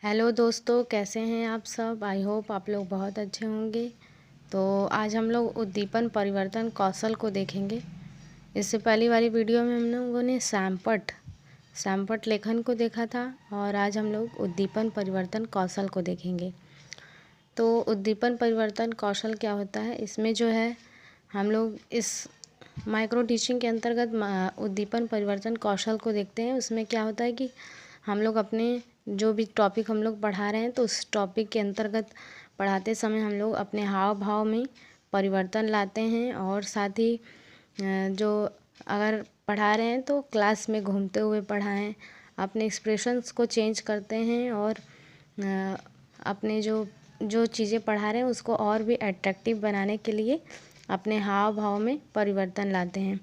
Hello दोस्तों, कैसे हैं आप सब। आई होप आप लोग बहुत अच्छे होंगे। तो आज हम लोग उद्दीपन परिवर्तन कौशल को देखेंगे। इससे पहली वाली वीडियो में हम लोगों ने सैमपट लेखन को देखा था और आज हम लोग उद्दीपन परिवर्तन कौशल को देखेंगे। तो उद्दीपन परिवर्तन कौशल क्या होता है, इसमें जो है हम लोग इस माइक्रो टीचिंग के अंतर्गत उद्दीपन परिवर्तन कौशल को देखते हैं। उसमें क्या होता है कि हम लोग अपने जो भी टॉपिक हम लोग पढ़ा रहे हैं तो उस टॉपिक के अंतर्गत पढ़ाते समय हम लोग अपने हाव भाव में परिवर्तन लाते हैं और साथ ही जो अगर पढ़ा रहे हैं तो क्लास में घूमते हुए पढ़ाएं, अपने एक्सप्रेशंस को चेंज करते हैं और अपने जो चीज़ें पढ़ा रहे हैं उसको और भी अट्रैक्टिव बनाने के लिए अपने हाव भाव में परिवर्तन लाते हैं।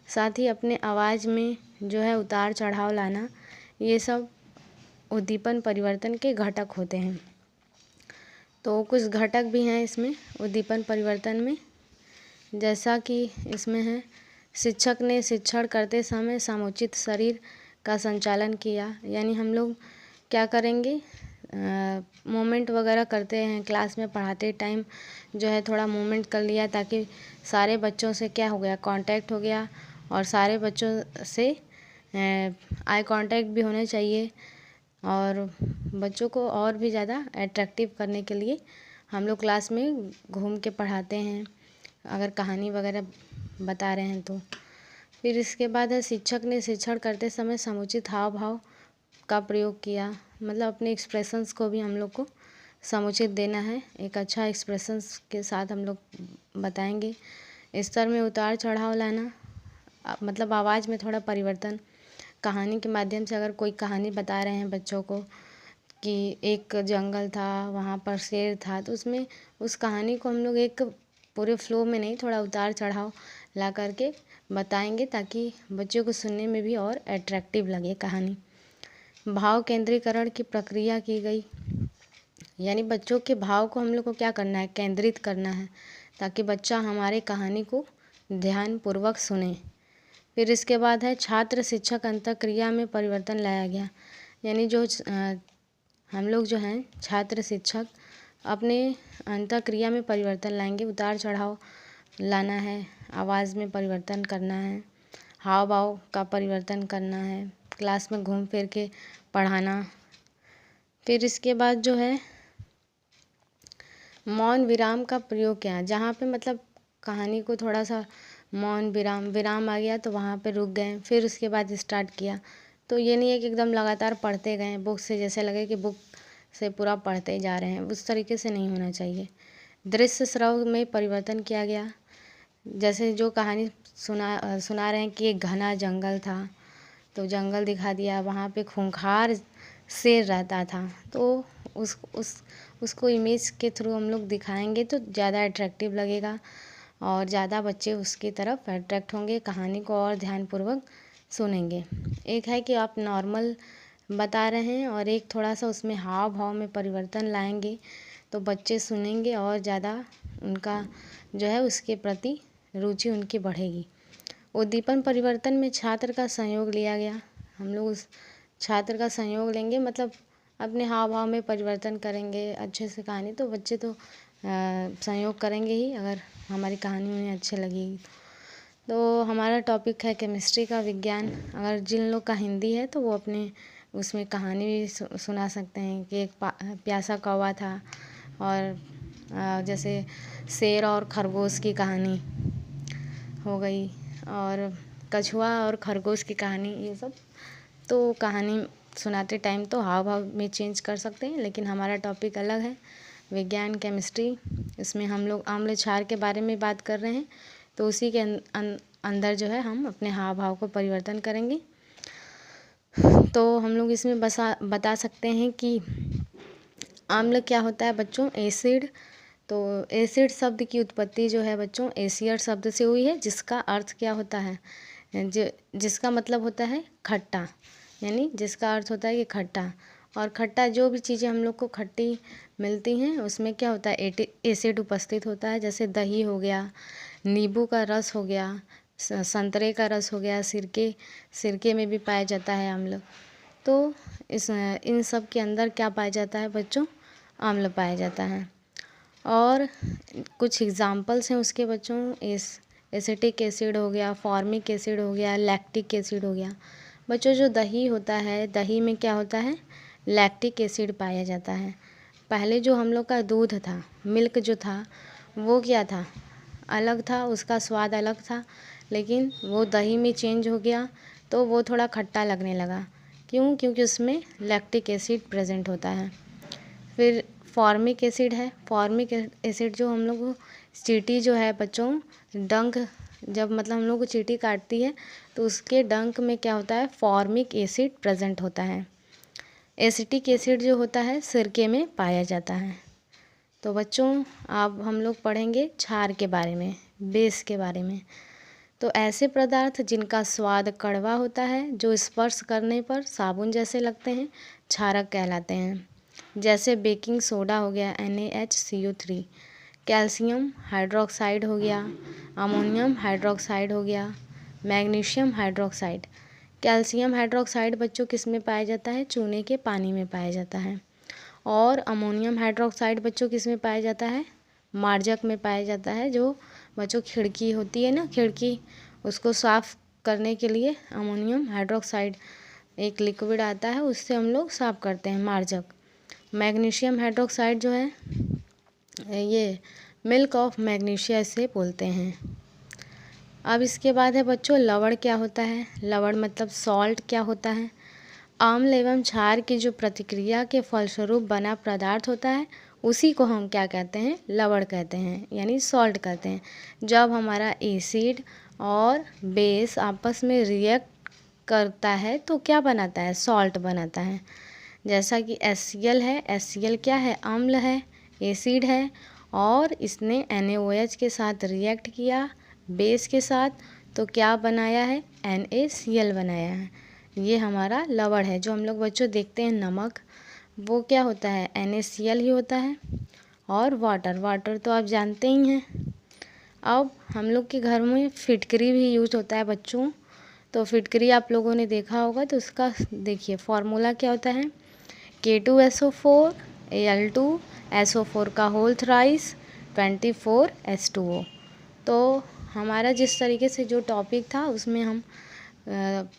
साथ ही अपने आवाज़ में जो है उतार चढ़ाव लाना, ये सब उद्दीपन परिवर्तन के घटक होते हैं। तो कुछ घटक भी हैं इसमें उद्दीपन परिवर्तन में, जैसा कि इसमें है शिक्षक ने शिक्षण करते समय समुचित शरीर का संचालन किया। यानी हम लोग क्या करेंगे, मूवमेंट वगैरह करते हैं क्लास में पढ़ाते टाइम, जो है थोड़ा मूवमेंट कर लिया ताकि सारे बच्चों से क्या हो गया, कांटेक्ट हो गया और सारे बच्चों से आई कांटेक्ट भी होने चाहिए। और बच्चों को और भी ज़्यादा अट्रैक्टिव करने के लिए हम लोग क्लास में घूम के पढ़ाते हैं, अगर कहानी वगैरह बता रहे हैं तो। फिर इसके बाद है शिक्षक ने शिक्षण करते समय समुचित हाव भाव का प्रयोग किया। मतलब अपने एक्सप्रेशंस को भी हम लोग को समुचित देना है, एक अच्छा एक्सप्रेशंस के साथ हम लोग बताएंगे। स्तर में उतार चढ़ाव लाना, मतलब आवाज़ में थोड़ा परिवर्तन। कहानी के माध्यम से अगर कोई कहानी बता रहे हैं बच्चों को कि एक जंगल था, वहाँ पर शेर था, तो उसमें उस कहानी को हम लोग एक पूरे फ्लो में नहीं, थोड़ा उतार चढ़ाव ला करके बताएंगे ताकि बच्चों को सुनने में भी और अट्रैक्टिव लगे कहानी। भाव केंद्रीकरण की प्रक्रिया की गई, यानी बच्चों के भाव को हम लोग को क्या करना है, केंद्रित करना है ताकि बच्चा हमारे कहानी को ध्यानपूर्वक सुने। फिर इसके बाद है छात्र शिक्षक अंतःक्रिया में परिवर्तन लाया गया। यानी जो हम लोग जो हैं छात्र शिक्षक अपने अंतःक्रिया में परिवर्तन लाएंगे, उतार चढ़ाव लाना है, आवाज़ में परिवर्तन करना है, हाव भाव का परिवर्तन करना है, क्लास में घूम फिर के पढ़ाना। फिर इसके बाद जो है मौन विराम का प्रयोग किया, जहाँ पे मतलब कहानी को थोड़ा सा मौन विराम आ गया तो वहाँ पे रुक गए, फिर उसके बाद स्टार्ट किया। तो ये नहीं है कि एकदम लगातार पढ़ते गए बुक से, जैसे लगे कि बुक से पूरा पढ़ते जा रहे हैं, उस तरीके से नहीं होना चाहिए। दृश्य श्रव्य में परिवर्तन किया गया, जैसे जो कहानी सुना रहे हैं कि एक घना जंगल था तो जंगल दिखा दिया, वहाँ पे खूंखार शेर रहता था, तो उसको इमेज के थ्रू हम लोग दिखाएंगे तो ज़्यादा अट्रैक्टिव लगेगा और ज़्यादा बच्चे उसकी तरफ अट्रैक्ट होंगे, कहानी को और ध्यानपूर्वक सुनेंगे। एक है कि आप नॉर्मल बता रहे हैं और एक थोड़ा सा उसमें हाव भाव में परिवर्तन लाएंगे तो बच्चे सुनेंगे और ज़्यादा उनका जो है उसके प्रति रुचि उनकी बढ़ेगी। उद्दीपन परिवर्तन में छात्र का सहयोग लिया गया। हम लोग उस छात्र का सहयोग लेंगे, मतलब अपने हाव भाव में परिवर्तन करेंगे अच्छे से कहानी, तो बच्चे तो सहयोग करेंगे ही अगर हमारी कहानी उन्हें अच्छी लगेगी। तो हमारा टॉपिक है केमिस्ट्री का विज्ञान। अगर जिन लोग का हिंदी है तो वो अपने उसमें कहानी भी सुना सकते हैं कि एक प्यासा कौवा था और जैसे शेर और खरगोश की कहानी हो गई और कछुआ और खरगोश की कहानी, ये सब तो कहानी सुनाते टाइम तो हाव भाव में चेंज कर सकते हैं। लेकिन हमारा टॉपिक अलग है, विज्ञान केमिस्ट्री। इसमें हम लोग आम्ल क्षार के बारे में बात कर रहे हैं, तो उसी के अंदर जो है हम अपने हाव भाव को परिवर्तन करेंगे। तो हम लोग इसमें बता सकते हैं कि आम्ल क्या होता है बच्चों, एसिड। तो एसिड शब्द की उत्पत्ति जो है बच्चों एसियर शब्द से हुई है, जिसका अर्थ क्या होता है, जिसका मतलब होता है खट्टा, यानी जिसका अर्थ होता है कि खट्टा। और खट्टा जो भी चीज़ें हम लोग को खट्टी मिलती हैं उसमें क्या होता है, एसिड उपस्थित होता है। जैसे दही हो गया, नींबू का रस हो गया, संतरे का रस हो गया, सिरके में भी पाया जाता है अम्ल। तो इन सब के अंदर क्या पाया जाता है बच्चों? अम्ल पाया जाता है। और कुछ एग्जाम्पल्स हैं उसके बच्चों, एसिटिक एसिड हो गया, फॉर्मिक एसिड हो गया, लैक्टिक एसिड हो गया। बच्चों जो दही होता है, दही में क्या होता है? लैक्टिक एसिड पाया जाता है। पहले जो हम लोग का दूध था, मिल्क जो था, वो क्या था? अलग था, उसका स्वाद अलग था, लेकिन वो दही में चेंज हो गया तो वो थोड़ा खट्टा लगने लगा। क्यों? क्योंकि उसमें लैक्टिक एसिड प्रेजेंट होता है। फिर फॉर्मिक एसिड है। फॉर्मिक एसिड जो हम लोग को चींटी जो है बच्चों, डंक जब मतलब हम लोग को चींटी काटती है तो उसके डंक में क्या होता है? फॉर्मिक एसिड प्रेजेंट होता है। एसिटिक एसिड जो होता है सिरके में पाया जाता है। तो बच्चों अब हम लोग पढ़ेंगे क्षार के बारे में, बेस के बारे में। तो ऐसे पदार्थ जिनका स्वाद कड़वा होता है, जो स्पर्श करने पर साबुन जैसे लगते हैं, क्षारक कहलाते हैं। जैसे बेकिंग सोडा हो गया NaHCO3, कैल्शियम हाइड्रोक्साइड हो गया, अमोनियम हाइड्रोक्साइड हो गया, मैग्नीशियम हाइड्रोक्साइड। कैल्शियम हाइड्रोक्साइड बच्चों किस में पाया जाता है? चूने के पानी में पाया जाता है। और अमोनियम हाइड्रोक्साइड बच्चों किस में पाया जाता है? मार्जक में पाया जाता है। जो बच्चों खिड़की होती है ना, खिड़की, उसको साफ़ करने के लिए अमोनियम हाइड्रोक्साइड एक लिक्विड आता है, उससे हम लोग साफ़ करते हैं, मार्जक। मैग्नीशियम हाइड्रोक्साइड जो है ये मिल्क ऑफ मैग्नीशिया इसे बोलते हैं। अब इसके बाद है बच्चों लवण क्या होता है? लवण मतलब सॉल्ट क्या होता है? अम्ल एवं क्षार की जो प्रतिक्रिया के फलस्वरूप बना पदार्थ होता है उसी को हम क्या कहते हैं? लवण कहते हैं, यानी सॉल्ट कहते हैं। जब हमारा एसिड और बेस आपस में रिएक्ट करता है तो क्या बनाता है? सॉल्ट बनाता है। जैसा कि HCl है, HCl क्या है? अम्ल है, एसिड है, और इसने NaOH के साथ रिएक्ट किया बेस के साथ, तो क्या बनाया है? NaCl बनाया है। ये हमारा लवण है। जो हम लोग बच्चों देखते हैं नमक, वो क्या होता है? NaCl ही होता है। और वाटर तो आप जानते ही हैं। अब हम लोग के घर में फिटकरी भी यूज होता है बच्चों। तो फिटकरी आप लोगों ने देखा होगा, तो उसका देखिए फॉर्मूला क्या होता है? K2SO4 Al2SO4 का होल थ्राइस 24H2O। तो हमारा जिस तरीके से जो टॉपिक था उसमें हम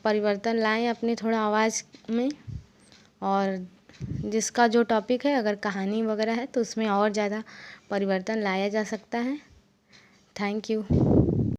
परिवर्तन लाएं अपने थोड़ा आवाज़ में, और जिसका जो टॉपिक है अगर कहानी वगैरह है तो उसमें और ज़्यादा परिवर्तन लाया जा सकता है। Thank you.